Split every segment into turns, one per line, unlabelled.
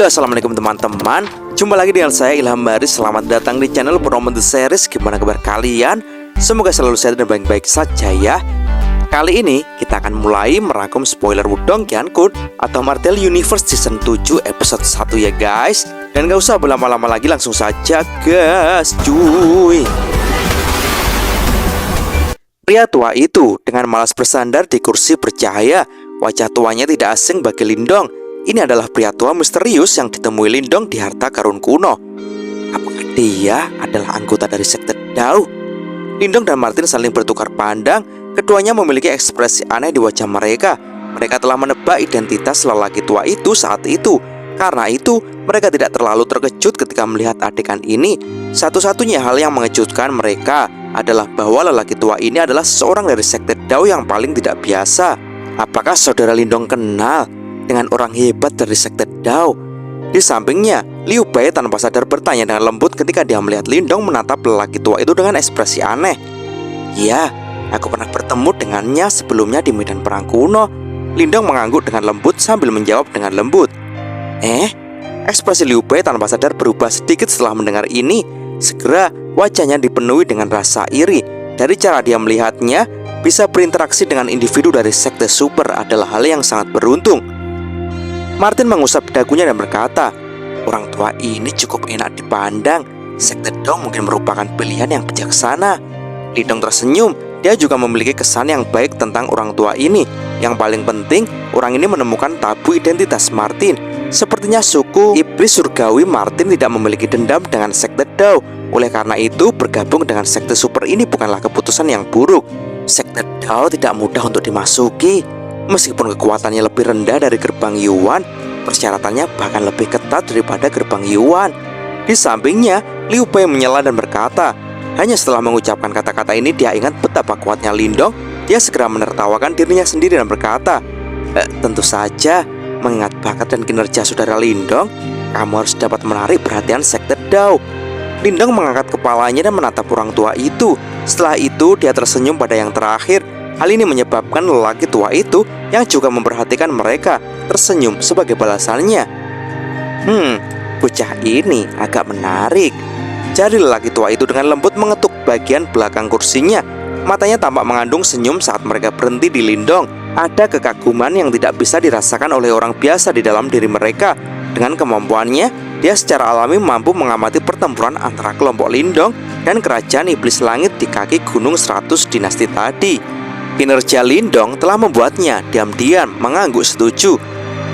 Halo, assalamualaikum teman-teman. Jumpa lagi dengan saya Ilham Baris. Selamat datang di channel Promo The Series. Gimana kabar kalian? Semoga selalu sehat dan baik-baik saja ya. Kali ini kita akan mulai merangkum spoiler Wudong Gyankun atau Martial Universe Season 7 episode 1 ya guys. Dan gak usah berlama-lama lagi, langsung saja gas cuy. Pria tua itu dengan malas bersandar di kursi bercahaya. Wajah tuanya tidak asing bagi Lindong. Ini adalah pria tua misterius yang ditemui Lindong di harta karun kuno. Apakah dia adalah anggota dari sekte Dao? Lindong dan Martin saling bertukar pandang. Keduanya memiliki ekspresi aneh di wajah mereka. Mereka telah menebak identitas lelaki tua itu saat itu. Karena itu, mereka tidak terlalu terkejut ketika melihat adegan ini. Satu-satunya hal yang mengejutkan mereka adalah bahwa lelaki tua ini adalah seorang dari sekte Dao yang paling tidak biasa. Apakah saudara Lindong kenal dengan orang hebat dari sekte Dao? Di sampingnya, Liu Bei tanpa sadar bertanya dengan lembut ketika dia melihat Lindong menatap lelaki tua itu dengan ekspresi aneh. Ya, aku pernah bertemu dengannya sebelumnya di medan perang kuno. Lindong mengangguk dengan lembut sambil menjawab dengan lembut. Ekspresi Liu Bei tanpa sadar berubah sedikit setelah mendengar ini. Segera wajahnya dipenuhi dengan rasa iri. Dari cara dia melihatnya, bisa berinteraksi dengan individu dari sekte super adalah hal yang sangat beruntung. Martin mengusap dagunya dan berkata, orang tua ini cukup enak dipandang. Sekte Dao mungkin merupakan pilihan yang bijaksana. Lindong tersenyum. Dia juga memiliki kesan yang baik tentang orang tua ini. Yang paling penting, orang ini menemukan tabu identitas Martin. Sepertinya suku iblis surgawi Martin tidak memiliki dendam dengan sekte Dao. Oleh karena itu, bergabung dengan sekte super ini bukanlah keputusan yang buruk. Sekte Dao tidak mudah untuk dimasuki. Meskipun kekuatannya lebih rendah dari gerbang Yuan, persyaratannya bahkan lebih ketat daripada gerbang Yuan. Di sampingnya, Liu Bei menyela dan berkata, hanya setelah mengucapkan kata-kata ini dia ingat betapa kuatnya Lindong. Dia segera menertawakan dirinya sendiri dan berkata, tentu saja, mengingat bakat dan kinerja saudara Lindong, kamu harus dapat menarik perhatian sekte Dao. Lindong mengangkat kepalanya dan menatap orang tua itu. Setelah itu dia tersenyum pada yang terakhir. Hal ini menyebabkan lelaki tua itu yang juga memperhatikan mereka tersenyum sebagai balasannya. Bocah ini agak menarik. Jari lelaki tua itu dengan lembut mengetuk bagian belakang kursinya. Matanya tampak mengandung senyum saat mereka berhenti di Lindong. Ada kekaguman yang tidak bisa dirasakan oleh orang biasa di dalam diri mereka. Dengan kemampuannya, dia secara alami mampu mengamati pertempuran antara kelompok Lindong dan kerajaan iblis langit di kaki gunung 100 dinasti tadi. Kinerja Lindong telah membuatnya diam-diam mengangguk setuju.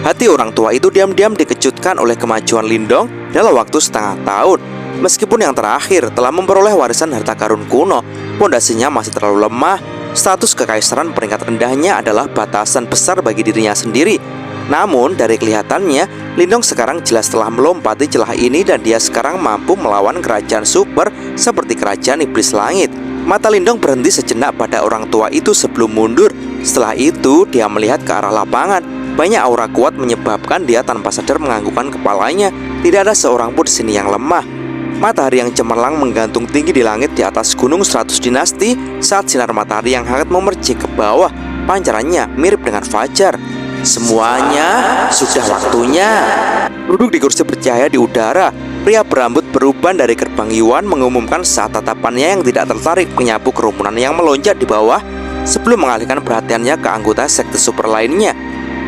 Hati orang tua itu diam-diam dikejutkan oleh kemajuan Lindong dalam waktu setengah tahun. Meskipun yang terakhir telah memperoleh warisan harta karun kuno, pondasinya masih terlalu lemah. Status kekaisaran peringkat rendahnya adalah batasan besar bagi dirinya sendiri. Namun dari kelihatannya, Lindong sekarang jelas telah melompati celah ini dan dia sekarang mampu melawan kerajaan super seperti kerajaan iblis langit. Mata Lindong berhenti sejenak pada orang tua itu sebelum mundur. Setelah itu dia melihat ke arah lapangan. Banyak aura kuat menyebabkan dia tanpa sadar menganggukkan kepalanya. Tidak ada seorang pun di sini yang lemah. Matahari yang cemerlang menggantung tinggi di langit di atas gunung 100 dinasti saat sinar matahari yang hangat memercik ke bawah. Pancarannya mirip dengan fajar. Semuanya sudah waktunya. Duduk di kursi bercahaya di udara, pria berambut beruban dari gerbang Yuan mengumumkan saat tatapannya yang tidak tertarik menyapu kerumunan yang melonjak di bawah sebelum mengalihkan perhatiannya ke anggota sekte super lainnya.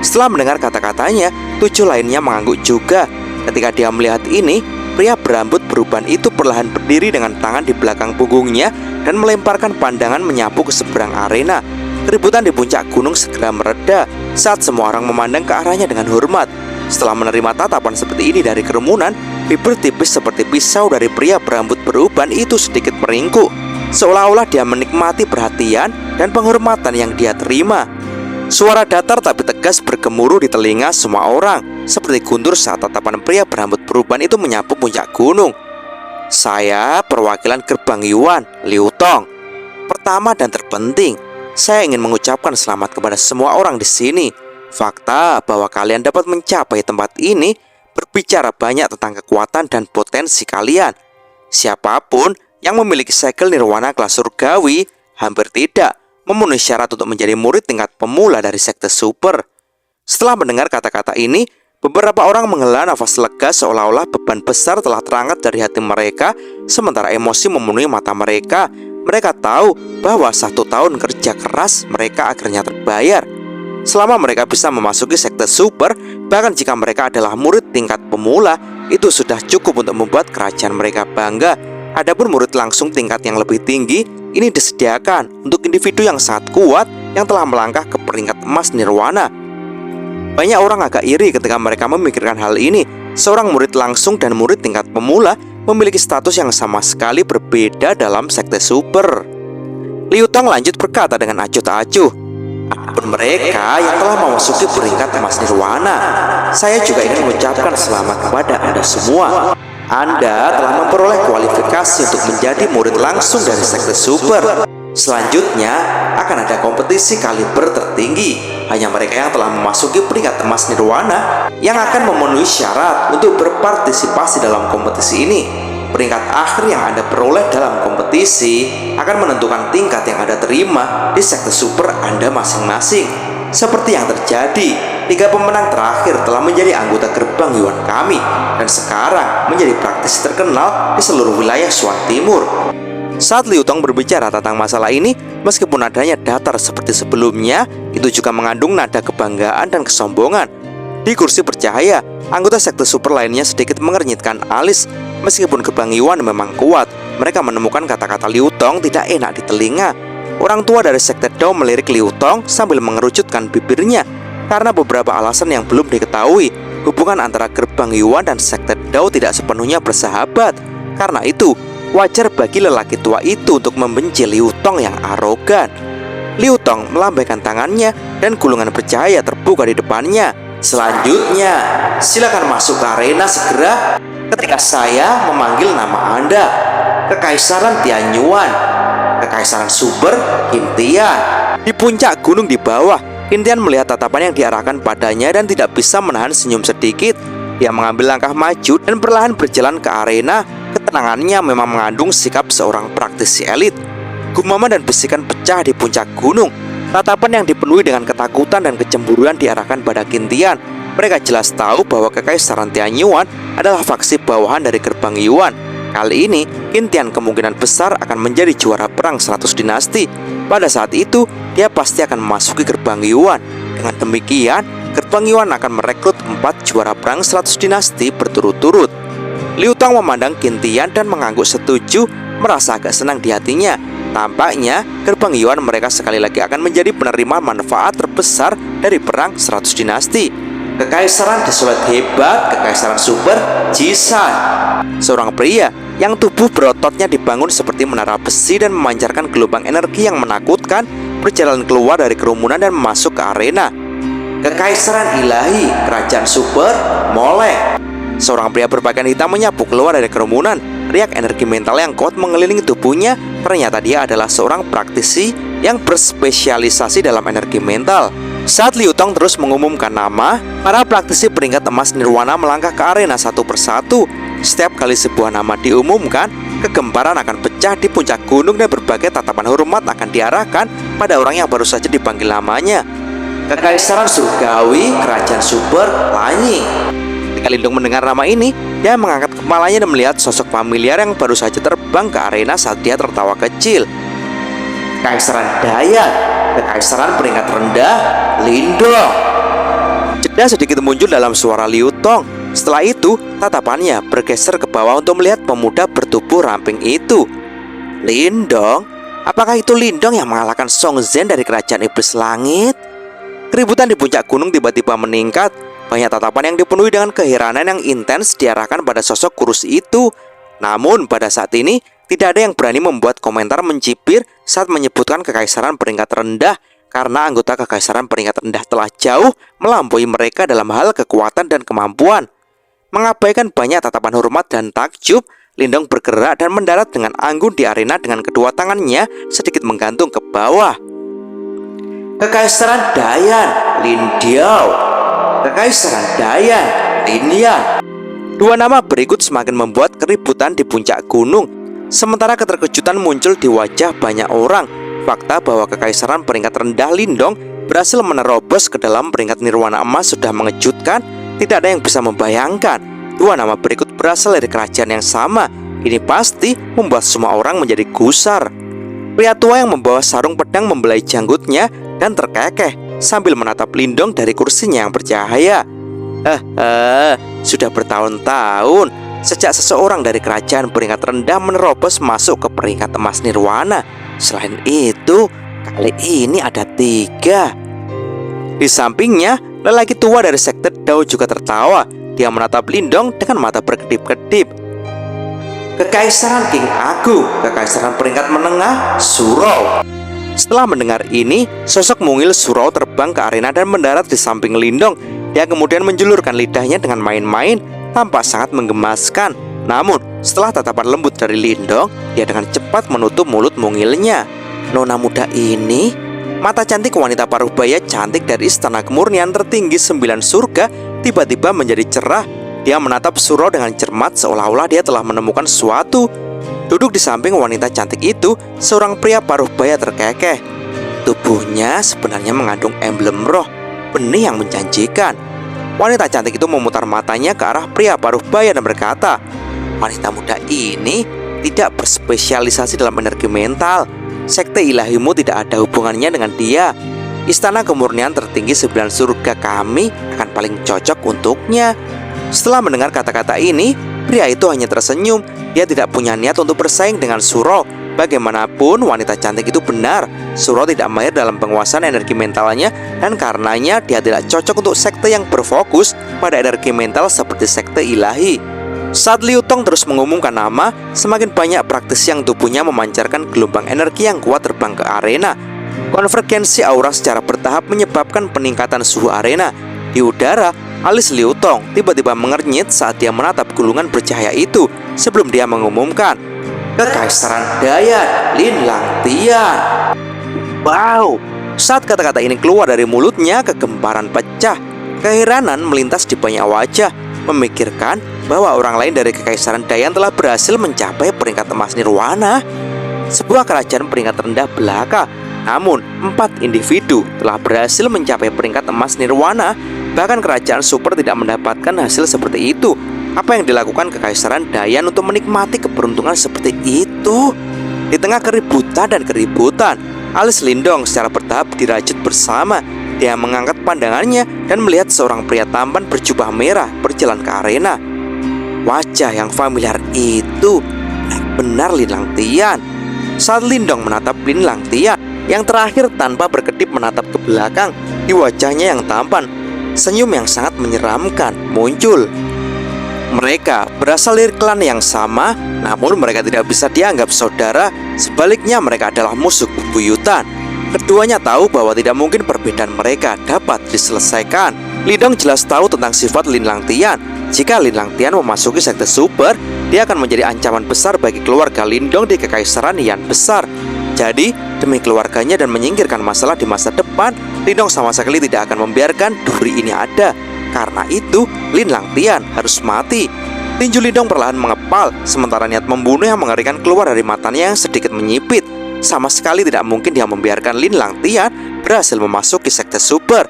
Setelah mendengar kata-katanya, 7 lainnya mengangguk juga. Ketika dia melihat ini, pria berambut beruban itu perlahan berdiri dengan tangan di belakang punggungnya dan melemparkan pandangan menyapu ke seberang arena. Keributan di puncak gunung segera mereda saat semua orang memandang ke arahnya dengan hormat. Setelah menerima tatapan seperti ini dari kerumunan, bibir tipis seperti pisau dari pria berambut beruban itu sedikit meringkuk, seolah-olah dia menikmati perhatian dan penghormatan yang dia terima. Suara datar tapi tegas bergemuruh di telinga semua orang, seperti guntur saat tatapan pria berambut beruban itu menyapu puncak gunung. Saya perwakilan gerbang Yuan, Liu Tong. Pertama dan terpenting, saya ingin mengucapkan selamat kepada semua orang di sini. Fakta bahwa kalian dapat mencapai tempat ini berbicara banyak tentang kekuatan dan potensi kalian. Siapapun yang memiliki segel nirwana kelas surgawi hampir tidak memenuhi syarat untuk menjadi murid tingkat pemula dari sekte super. Setelah mendengar kata-kata ini, Beberapa orang menghela nafas lega seolah-olah beban besar telah terangkat dari hati mereka, sementara emosi memenuhi mata mereka. Mereka tahu bahwa 1 tahun kerja keras mereka akhirnya terbayar. Selama mereka bisa memasuki sekte super, bahkan jika mereka adalah murid tingkat pemula, itu sudah cukup untuk membuat kerajaan mereka bangga. Adapun murid langsung tingkat yang lebih tinggi, ini disediakan untuk individu yang sangat kuat yang telah melangkah ke peringkat emas nirwana. Banyak orang agak iri ketika mereka memikirkan hal ini. Seorang murid langsung dan murid tingkat pemula memiliki status yang sama sekali berbeda dalam sekte super. Liu Tong lanjut berkata dengan acuh tak acuh, "Adapun mereka yang telah memasuki peringkat emas nirwana, saya juga ingin mengucapkan selamat kepada Anda semua. Anda telah memperoleh kualifikasi untuk menjadi murid langsung dari sekte super. Selanjutnya akan ada kompetisi kaliber tertinggi. Hanya mereka yang telah memasuki peringkat emas nirwana yang akan memenuhi syarat untuk berpartisipasi dalam kompetisi ini. Peringkat akhir yang Anda peroleh dalam kompetisi akan menentukan tingkat yang Anda terima di sekte super Anda masing-masing. Seperti yang terjadi, 3 pemenang terakhir telah menjadi anggota gerbang Yuan kami dan sekarang menjadi praktisi terkenal di seluruh wilayah Swan Timur." Saat Liu Tong berbicara tentang masalah ini, meskipun nadanya datar seperti sebelumnya, itu juga mengandung nada kebanggaan dan kesombongan. Di kursi bercahaya, anggota sekte super lainnya sedikit mengernyitkan alis. Meskipun gerbang Yuan memang kuat, mereka menemukan kata-kata Liu Tong tidak enak di telinga. Orang tua dari sekte Dao melirik Liu Tong sambil mengerucutkan bibirnya. Karena beberapa alasan yang belum diketahui, hubungan antara gerbang Yuan dan sekte Dao tidak sepenuhnya bersahabat. Karena itu, wajar bagi lelaki tua itu untuk membenci Liu Tong yang arogan. Liu Tong melambaikan tangannya dan gulungan bercahaya terbuka di depannya. "Selanjutnya, silakan masuk ke arena segera ketika saya memanggil nama Anda. Kekaisaran Tianyuan, Kekaisaran Super, Qin Tian." Di puncak gunung di bawah, Qin Tian melihat tatapan yang diarahkan padanya dan tidak bisa menahan senyum sedikit. Dia mengambil langkah maju dan perlahan berjalan ke arena. Ketenangannya memang mengandung sikap seorang praktisi elit. Gumaman dan bisikan pecah di puncak gunung. Tatapan yang dipenuhi dengan ketakutan dan kecemburuan diarahkan pada Qin Tian. Mereka jelas tahu bahwa Kekaisaran Tianyuan adalah faksi bawahan dari gerbang Yuan. Kali ini, Qin Tian kemungkinan besar akan menjadi juara perang 100 dinasti. Pada saat itu, dia pasti akan memasuki gerbang Yuan. Dengan demikian, gerbang Yuan akan merekrut 4 juara perang 100 dinasti berturut-turut. Liu Tong memandang Qin Tian dan mengangguk setuju, merasa agak senang di hatinya. Tampaknya gerbang Yuan mereka sekali lagi akan menjadi penerima manfaat terbesar dari perang 100 dinasti. Kekaisaran desolat hebat, Kekaisaran super, Jisan. Seorang pria yang tubuh berototnya dibangun seperti menara besi dan memancarkan gelombang energi yang menakutkan berjalan keluar dari kerumunan dan masuk ke arena. Kekaisaran ilahi, Kerajaan super, Molek. Seorang pria berpakaian hitam menyapu keluar dari kerumunan. Riak energi mental yang kuat mengelilingi tubuhnya. Ternyata dia adalah seorang praktisi yang berspesialisasi dalam energi mental. Saat Liu Tong terus mengumumkan nama, para praktisi peringkat emas nirwana melangkah ke arena satu persatu. Setiap kali sebuah nama diumumkan, kegemparan akan pecah di puncak gunung dan berbagai tatapan hormat akan diarahkan pada orang yang baru saja dipanggil namanya. Kekaisaran surgawi, Kerajaan super, Lanyi. Ketika Lindong mendengar nama ini, dia mengangkat kepalanya dan melihat sosok familiar yang baru saja terbang ke arena saat dia tertawa kecil. Kekaisaran Dayan, Kekaisaran peringkat rendah, Lindong. Jeda sedikit muncul dalam suara Liu Tong. Setelah itu, tatapannya bergeser ke bawah untuk melihat pemuda bertubuh ramping itu. Lindong? Apakah itu Lindong yang mengalahkan Song Zhen dari Kerajaan Iblis Langit? Keributan di puncak gunung tiba-tiba meningkat. Banyak tatapan yang dipenuhi dengan keheranan yang intens diarahkan pada sosok kurus itu. Namun pada saat ini tidak ada yang berani membuat komentar mencibir saat menyebutkan kekaisaran peringkat rendah, karena anggota kekaisaran peringkat rendah telah jauh melampaui mereka dalam hal kekuatan dan kemampuan. Mengabaikan banyak tatapan hormat dan takjub, Lindong bergerak dan mendarat dengan anggun di arena dengan kedua tangannya sedikit menggantung ke bawah. Kekaisaran Dayan, Lin Diao. Kekaisaran Dayan, Lin Yan. Dua nama berikut semakin membuat keributan di puncak gunung. Sementara keterkejutan muncul di wajah banyak orang. Fakta bahwa kekaisaran peringkat rendah Lindong berhasil menerobos ke dalam peringkat nirwana emas sudah mengejutkan. tidak ada yang bisa membayangkan dua nama berikut berasal dari kerajaan yang sama. Ini pasti membuat semua orang menjadi gusar. Pria tua yang membawa sarung pedang membelai janggutnya dan terkekeh sambil menatap Lindong dari kursinya yang bercahaya. Sudah bertahun-tahun sejak seseorang dari kerajaan peringkat rendah menerobos masuk ke peringkat emas nirwana. Selain itu, kali ini ada 3. Di sampingnya, lelaki tua dari sekte Dao juga tertawa. Dia menatap Lindong dengan mata berkedip-kedip. Kekaisaran King Agung, kekaisaran peringkat menengah, Surau. Setelah mendengar ini, sosok mungil Surau terbang ke arena dan mendarat di samping Lindong. Dia kemudian menjulurkan lidahnya dengan main-main, tampak sangat menggemaskan. Namun, setelah tatapan lembut dari Lindong, dia dengan cepat menutup mulut mungilnya. Nona muda ini, mata cantik wanita paruh baya cantik dari istana kemurnian tertinggi 9 surga, tiba-tiba menjadi cerah. Dia menatap Surau dengan cermat seolah-olah dia telah menemukan sesuatu. Duduk di samping wanita cantik itu, seorang pria paruh baya terkekeh. Tubuhnya sebenarnya mengandung emblem roh, benih yang menjanjikan. Wanita cantik itu memutar matanya ke arah pria paruh baya dan berkata, wanita muda ini tidak berspesialisasi dalam energi mental. Sekte ilahimu tidak ada hubungannya dengan dia. Istana kemurnian tertinggi 9 surga kami akan paling cocok untuknya. Setelah mendengar kata-kata ini, pria itu hanya tersenyum. Dia tidak punya niat untuk bersaing dengan Surau. Bagaimanapun wanita cantik itu benar, Surau tidak mahir dalam penguasaan energi mentalnya, dan karenanya dia tidak cocok untuk sekte yang berfokus pada energi mental seperti sekte ilahi. Saat Liu Tong terus mengumumkan nama, semakin banyak praktisi yang tubuhnya memancarkan gelombang energi yang kuat terbang ke arena. Konvergensi aura secara bertahap menyebabkan peningkatan suhu arena. Di udara, alis Liu Tong tiba-tiba mengernyit saat dia menatap gulungan bercahaya itu sebelum dia mengumumkan, Kekaisaran Dayan, Lin Langtian. Wow! Saat kata-kata ini keluar dari mulutnya, kegemparan pecah. Keheranan melintas di banyak wajah, memikirkan bahwa orang lain dari Kekaisaran Dayan telah berhasil mencapai peringkat emas nirwana, sebuah kerajaan peringkat rendah belaka. Namun, 4 individu telah berhasil mencapai peringkat emas nirwana. Bahkan kerajaan super tidak mendapatkan hasil seperti itu. Apa yang dilakukan Kekaisaran Dayan untuk menikmati keberuntungan seperti itu? Di tengah keributan dan keributan, alis Lindong secara bertahap dirajut bersama. Dia mengangkat pandangannya dan melihat seorang pria tampan berjubah merah berjalan ke arena. Wajah yang familiar itu benar Lin Langtian. Saat Lindong menatap Lin Langtian, yang terakhir tanpa berkedip menatap ke belakang, di wajahnya yang tampan, senyum yang sangat menyeramkan muncul. Mereka berasal dari klan yang sama, namun mereka tidak bisa dianggap saudara. Sebaliknya mereka adalah musuh bebuyutan. Keduanya tahu bahwa tidak mungkin perbedaan mereka dapat diselesaikan. Lindong jelas tahu tentang sifat Lin Langtian. Jika Lin Langtian memasuki sekte super, dia akan menjadi ancaman besar bagi keluarga Lindong di Kekaisaran Yan besar. Jadi, demi keluarganya dan menyingkirkan masalah di masa depan, Lindong sama sekali tidak akan membiarkan duri ini ada. Karena itu, Lin Langtian harus mati. Tinju Lindong perlahan mengepal, sementara niat membunuh yang mengerikan keluar dari matanya yang sedikit menyipit. Sama sekali tidak mungkin dia membiarkan Lin Langtian berhasil memasuki sekte super.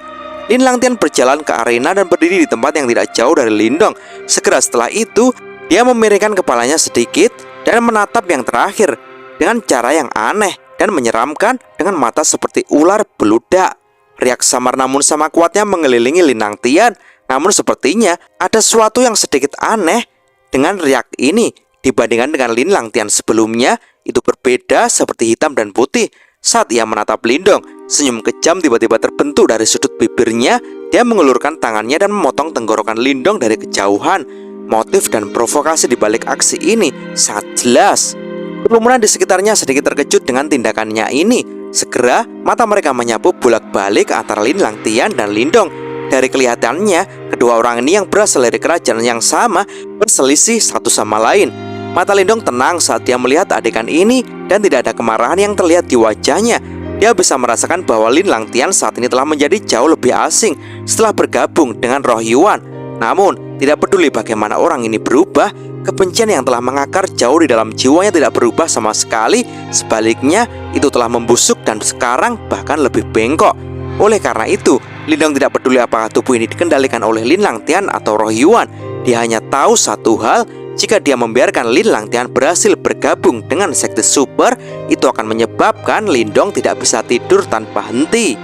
Lin Langtian berjalan ke arena dan berdiri di tempat yang tidak jauh dari Lindong. Segera setelah itu, dia memiringkan kepalanya sedikit dan menatap yang terakhir dengan cara yang aneh dan menyeramkan dengan mata seperti ular beludak. Riak samar namun sama kuatnya mengelilingi Lin Langtian. Namun sepertinya ada sesuatu yang sedikit aneh dengan riak ini dibandingkan dengan Lin Langtian sebelumnya. Itu berbeda seperti hitam dan putih. Saat ia menatap Lindong, senyum kejam tiba-tiba terbentuk dari sudut bibirnya. Dia mengulurkan tangannya dan memotong tenggorokan Lindong dari kejauhan. Motif dan provokasi di balik aksi ini sangat jelas. Kerumunan di sekitarnya sedikit terkejut dengan tindakannya ini. Segera mata mereka menyapu bolak-balik antara Lin Langtian dan Lindong. Dari kelihatannya, kedua orang ini yang berasal dari kerajaan yang sama berselisih satu sama lain. Mata Lindong tenang saat dia melihat adegan ini dan tidak ada kemarahan yang terlihat di wajahnya. Dia bisa merasakan bahwa Lin Langtian saat ini telah menjadi jauh lebih asing setelah bergabung dengan roh Yuan. Namun, tidak peduli bagaimana orang ini berubah, kebencian yang telah mengakar jauh di dalam jiwanya tidak berubah sama sekali. Sebaliknya, itu telah membusuk dan sekarang bahkan lebih bengkok. Oleh karena itu, Lindong tidak peduli apakah tubuh ini dikendalikan oleh Lin Langtian atau roh Yuan. Dia hanya tahu satu hal, jika dia membiarkan Lin Langtian berhasil bergabung dengan sekte super, itu akan menyebabkan Lindong tidak bisa tidur tanpa henti.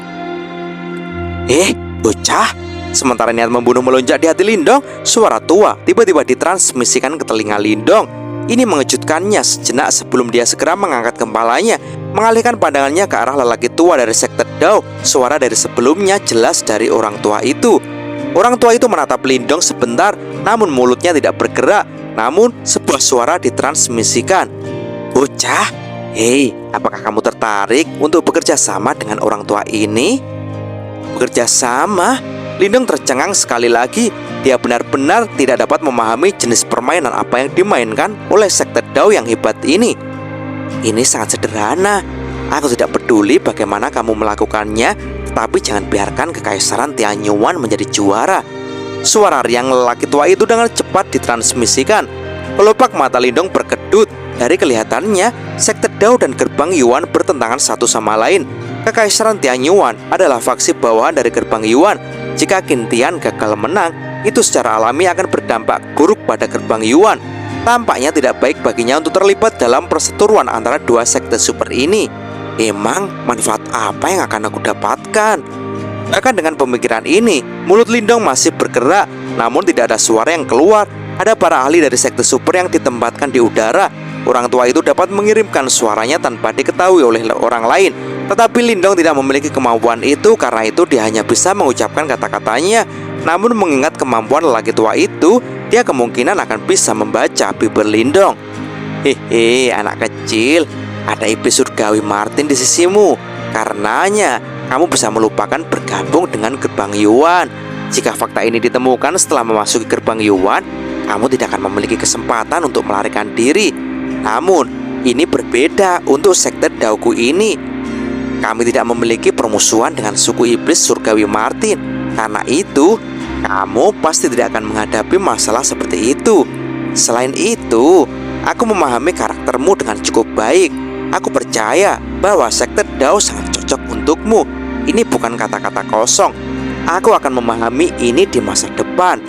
Bocah! Sementara niat membunuh melonjak di hati Lindong, suara tua tiba-tiba ditransmisikan ke telinga Lindong. Ini mengejutkannya sejenak sebelum dia segera mengangkat kepalanya, mengalihkan pandangannya ke arah lelaki tua dari sekte Dao. Suara dari sebelumnya jelas dari orang tua itu. Orang tua itu menatap Lindong sebentar, namun mulutnya tidak bergerak. Namun sebuah suara ditransmisikan. Bocah, hei, apakah kamu tertarik untuk bekerja sama dengan orang tua ini? Bekerja sama? Lindong tercengang sekali lagi. Dia benar-benar tidak dapat memahami jenis permainan apa yang dimainkan oleh sekte Dao yang hebat ini. Ini sangat sederhana. Aku tidak peduli bagaimana kamu melakukannya, tetapi jangan biarkan kekaisaran Tianyuan menjadi juara. Suara riang lelaki tua itu dengan cepat ditransmisikan. Kelopak mata Lindong berkedut. Dari kelihatannya, sekte Dao dan gerbang Yuan bertentangan satu sama lain. Kekaisaran Tianyuan adalah faksi bawahan dari gerbang Yuan. Jika Qin Tian gagal menang, itu secara alami akan berdampak buruk pada gerbang Yuan. Tampaknya tidak baik baginya untuk terlibat dalam perseteruan antara dua sekte super ini. Emang manfaat apa yang akan aku dapatkan? Bahkan dengan pemikiran ini, mulut Lindong masih bergerak, namun tidak ada suara yang keluar. Ada para ahli dari sekte super yang ditempatkan di udara. Orang tua itu dapat mengirimkan suaranya tanpa diketahui oleh orang lain. Tetapi Lindong tidak memiliki kemampuan itu, karena itu dia hanya bisa mengucapkan kata-katanya. Namun mengingat kemampuan lelaki tua itu, dia kemungkinan akan bisa membaca bibir Lindong. Hehe, anak kecil, ada iblis surgawi Martin di sisimu. Karenanya, kamu bisa melupakan bergabung dengan gerbang Yuan. Jika fakta ini ditemukan setelah memasuki gerbang Yuan, kamu tidak akan memiliki kesempatan untuk melarikan diri. Namun, ini berbeda untuk sekte Daoku ini. Kami tidak memiliki permusuhan dengan suku iblis surgawi Martin. Karena itu, kamu pasti tidak akan menghadapi masalah seperti itu. Selain itu, aku memahami karaktermu dengan cukup baik. Aku percaya bahwa sekte Dao sangat cocok untukmu. Ini bukan kata-kata kosong. Aku akan memahami ini di masa depan.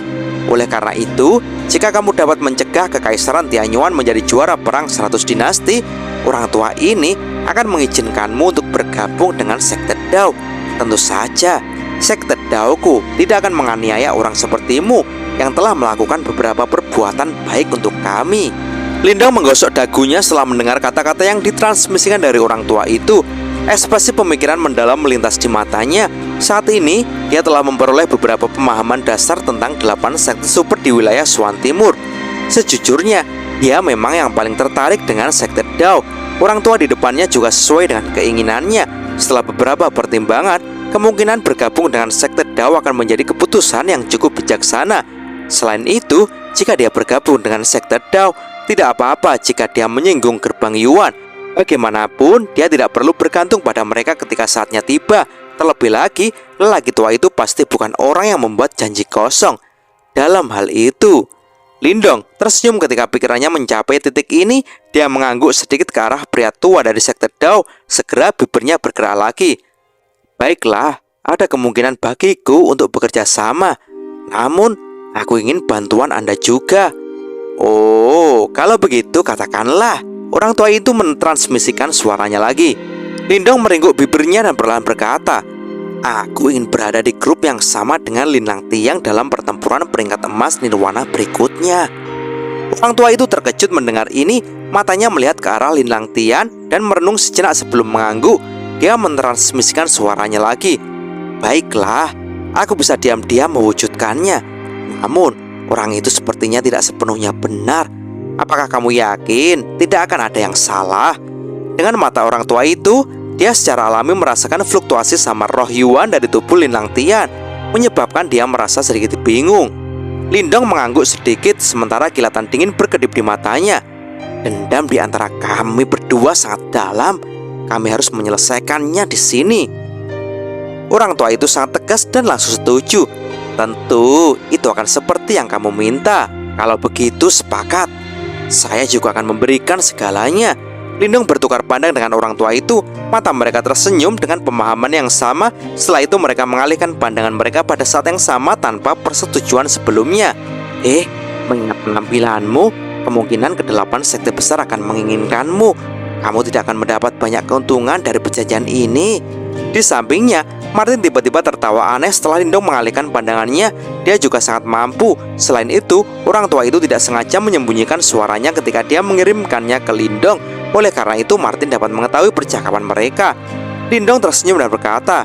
Oleh karena itu, jika kamu dapat mencegah kekaisaran Tianyuan menjadi juara perang 100 dinasti, orang tua ini akan mengizinkanmu untuk bergabung dengan sekte Dao. Tentu saja, sekte Daoku tidak akan menganiaya orang sepertimu yang telah melakukan beberapa perbuatan baik untuk kami. Lindong menggosok dagunya setelah mendengar kata-kata yang ditransmisikan dari orang tua itu. Ekspresi pemikiran mendalam melintas di matanya. Saat ini, dia telah memperoleh beberapa pemahaman dasar tentang 8 sekte super di wilayah Swan Timur. Sejujurnya, dia memang yang paling tertarik dengan sekte Dao. Orang tua di depannya juga sesuai dengan keinginannya. Setelah beberapa pertimbangan, kemungkinan bergabung dengan sekte Dao akan menjadi keputusan yang cukup bijaksana. Selain itu, jika dia bergabung dengan sekte Dao, tidak apa-apa jika dia menyinggung gerbang Yuan. Bagaimanapun, dia tidak perlu bergantung pada mereka ketika saatnya tiba. Terlebih lagi, lelaki tua itu pasti bukan orang yang membuat janji kosong. Dalam hal itu, Lindong tersenyum ketika pikirannya mencapai titik ini. Dia mengangguk sedikit ke arah pria tua dari sekte Dao. Segera bibirnya bergerak lagi. Baiklah, ada kemungkinan bagiku untuk bekerja sama. Namun, aku ingin bantuan Anda juga. Oh, kalau begitu katakanlah. Orang tua itu mentransmisikan suaranya lagi. Lindong meringkuk bibirnya dan perlahan berkata, aku ingin berada di grup yang sama dengan Lin Langtian dalam pertempuran peringkat emas Nirwana berikutnya. Orang tua itu terkejut mendengar ini. Matanya melihat ke arah Lin Langtian dan merenung sejenak sebelum mengangguk. Dia mentransmisikan suaranya lagi. Baiklah, aku bisa diam-diam mewujudkannya. Namun, orang itu sepertinya tidak sepenuhnya benar. Apakah kamu yakin tidak akan ada yang salah? Dengan mata orang tua itu, dia secara alami merasakan fluktuasi samar roh Yuan dari tubuh Lin Langtian, menyebabkan dia merasa sedikit bingung. Lindong mengangguk sedikit sementara kilatan dingin berkedip di matanya. Dendam di antara kami berdua sangat dalam. Kami harus menyelesaikannya di sini. Orang tua itu sangat tegas dan langsung setuju. Tentu, itu akan seperti yang kamu minta. Kalau begitu, sepakat. Saya juga akan memberikan segalanya. Lindong bertukar pandang dengan orang tua itu. Mata mereka tersenyum dengan pemahaman yang sama. Setelah itu mereka mengalihkan pandangan mereka pada saat yang sama tanpa persetujuan sebelumnya. Mengingat penampilanmu, kemungkinan kedelapan sekte besar akan menginginkanmu. Kamu tidak akan mendapat banyak keuntungan dari perjanjian ini. Di sampingnya, Martin tiba-tiba tertawa aneh setelah Lindong mengalihkan pandangannya. Dia juga sangat mampu. Selain itu, orang tua itu tidak sengaja menyembunyikan suaranya ketika dia mengirimkannya ke Lindong. Oleh karena itu, Martin dapat mengetahui percakapan mereka. Lindong tersenyum dan berkata,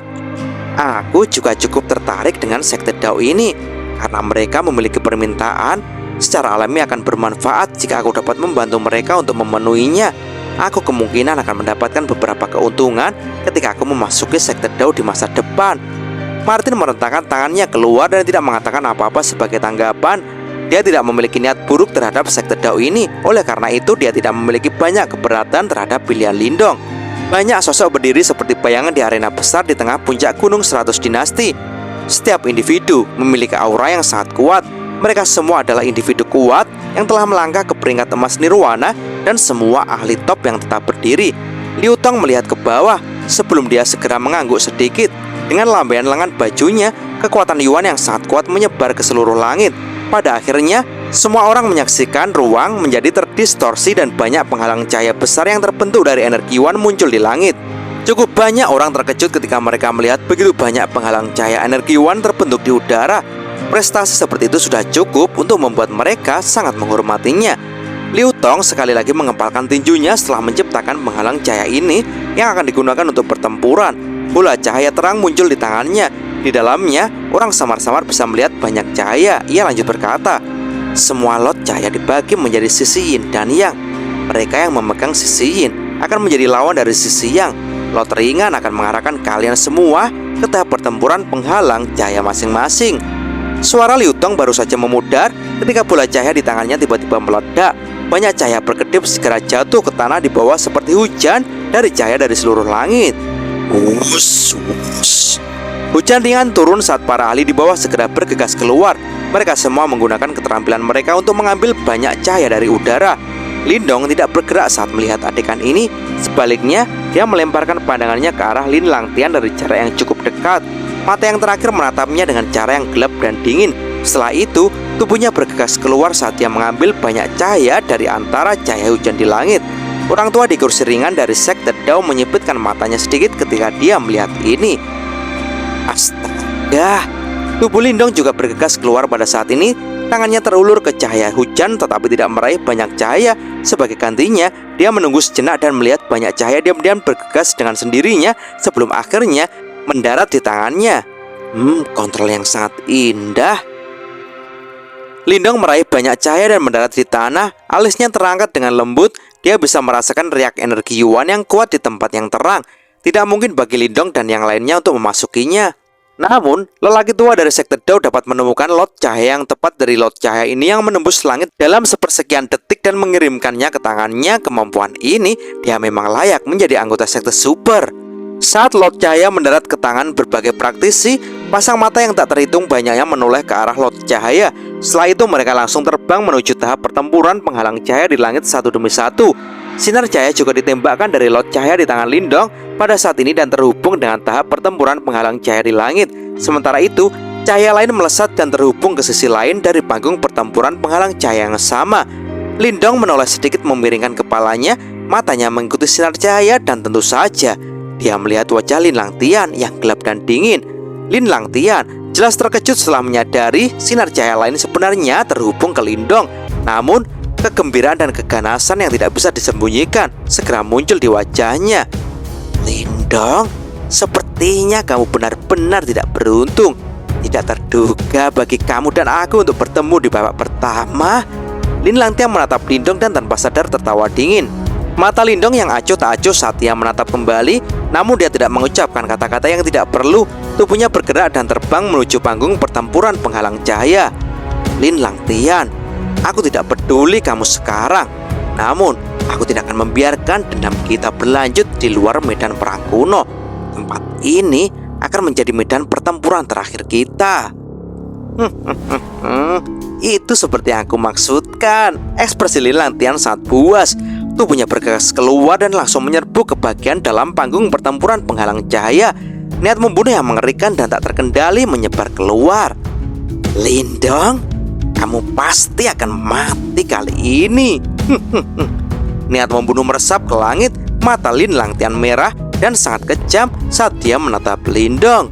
"Aku juga cukup tertarik dengan sekte Dao ini, karena mereka memiliki permintaan secara alami akan bermanfaat jika aku dapat membantu mereka untuk memenuhinya. Aku kemungkinan akan mendapatkan beberapa keuntungan ketika aku memasuki sekte Dao di masa depan." Martin merentangkan tangannya keluar dan tidak mengatakan apa-apa sebagai tanggapan. Dia tidak memiliki niat buruk terhadap sekte Dao ini. Oleh karena itu, dia tidak memiliki banyak keberatan terhadap pilihan Lindong. Banyak sosok berdiri seperti bayangan di arena besar di tengah puncak gunung 100 dinasti. Setiap individu memiliki aura yang sangat kuat. Mereka semua adalah individu kuat yang telah melangkah ke peringkat emas nirwana, dan semua ahli top yang tetap berdiri. Liu Tong melihat ke bawah sebelum dia segera mengangguk sedikit. Dengan lambaian lengan bajunya, kekuatan Yuan yang sangat kuat menyebar ke seluruh langit. Pada akhirnya, semua orang menyaksikan ruang menjadi terdistorsi dan banyak penghalang cahaya besar yang terbentuk dari energi Yuan muncul di langit. Cukup banyak orang terkejut ketika mereka melihat begitu banyak penghalang cahaya energi Yuan terbentuk di udara. Prestasi seperti itu sudah cukup untuk membuat mereka sangat menghormatinya. Liu Tong sekali lagi mengepalkan tinjunya setelah menciptakan penghalang cahaya ini yang akan digunakan untuk pertempuran. Bola cahaya terang muncul di tangannya. Di dalamnya, orang samar-samar bisa melihat banyak cahaya. Ia lanjut berkata, "Semua lot cahaya dibagi menjadi sisi yin dan yang. Mereka yang memegang sisi yin akan menjadi lawan dari sisi yang. Lot ringan akan mengarahkan kalian semua ke tahap pertempuran penghalang cahaya masing-masing." Suara Liu Tong baru saja memudar ketika bola cahaya di tangannya tiba-tiba meledak. Banyak cahaya berkedip segera jatuh ke tanah di bawah seperti hujan dari cahaya dari seluruh langit. Wush, wush. Hujan ringan turun saat para ahli di bawah segera bergegas keluar. Mereka semua menggunakan keterampilan mereka untuk mengambil banyak cahaya dari udara. Lindong tidak bergerak saat melihat adegan ini. Sebaliknya, dia melemparkan pandangannya ke arah Lin Langtian dari jarak yang cukup dekat. Mata yang terakhir menatapnya dengan cara yang gelap dan dingin. Setelah itu, tubuhnya bergegas keluar saat dia mengambil banyak cahaya dari antara cahaya hujan di langit. Orang tua di kursi ringan dari sekte Dao menyipitkan matanya sedikit ketika dia melihat ini. Astaga! Tubuh Lindong juga bergegas keluar pada saat ini. Tangannya terulur ke cahaya hujan tetapi tidak meraih banyak cahaya. Sebagai gantinya, dia menunggu sejenak dan melihat banyak cahaya diam-diam bergegas dengan sendirinya sebelum akhirnya mendarat di tangannya. Kontrol yang sangat indah. Lindong meraih banyak cahaya dan mendarat di tanah. Alisnya terangkat dengan lembut. Dia bisa merasakan riak energi Yuan yang kuat di tempat yang terang. Tidak mungkin bagi Lindong dan yang lainnya untuk memasukinya. Namun, lelaki tua dari sekte Dao dapat menemukan lot cahaya yang tepat dari lot cahaya ini yang menembus langit dalam sepersekian detik dan mengirimkannya ke tangannya. Kemampuan ini, dia memang layak menjadi anggota sekte super. Saat lot cahaya mendarat ke tangan berbagai praktisi, pasang mata yang tak terhitung banyaknya menoleh ke arah lot cahaya. Setelah itu mereka langsung terbang menuju tahap pertempuran penghalang cahaya di langit satu demi satu. Sinar cahaya juga ditembakkan dari lot cahaya di tangan Lindong pada saat ini dan terhubung dengan tahap pertempuran penghalang cahaya di langit. Sementara itu, cahaya lain melesat dan terhubung ke sisi lain dari panggung pertempuran penghalang cahaya yang sama. Lindong menoleh sedikit memiringkan kepalanya, matanya mengikuti sinar cahaya dan tentu saja dia melihat wajah Lin Langtian yang gelap dan dingin. Lin Langtian jelas terkejut setelah menyadari sinar cahaya lain sebenarnya terhubung ke Lindong. Namun, kegembiraan dan keganasan yang tidak bisa disembunyikan segera muncul di wajahnya. Lindong, sepertinya kamu benar-benar tidak beruntung. Tidak terduga bagi kamu dan aku untuk bertemu di babak pertama. Lin Langtian menatap Lindong dan tanpa sadar tertawa dingin. Mata Lindong yang acuh tak acuh saat ia menatap kembali, namun dia tidak mengucapkan kata-kata yang tidak perlu. Tubuhnya bergerak dan terbang menuju panggung pertempuran penghalang cahaya. Lin Langtian, aku tidak peduli kamu sekarang. Namun, aku tidak akan membiarkan dendam kita berlanjut di luar medan perang kuno. Tempat ini akan menjadi medan pertempuran terakhir kita. Itu seperti yang aku maksudkan. Ekspresi Lin Langtian sangat puas. Tubuhnya bergegas keluar dan langsung menyerbu ke bagian dalam panggung pertempuran penghalang cahaya. Niat membunuh yang mengerikan dan tak terkendali menyebar keluar. Lindong, kamu pasti akan mati kali ini. Niat membunuh meresap ke langit. Mata Lin Langtian merah dan sangat kejam saat dia menatap Lindong.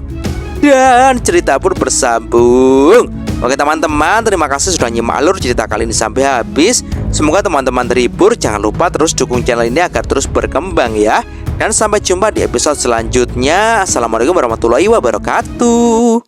Dan cerita pun bersambung. Oke teman-teman, terima kasih sudah nyimak alur cerita kali ini sampai habis. Semoga teman-teman terhibur. Jangan lupa terus dukung channel ini agar terus berkembang ya. Dan sampai jumpa di episode selanjutnya. Assalamualaikum warahmatullahi wabarakatuh.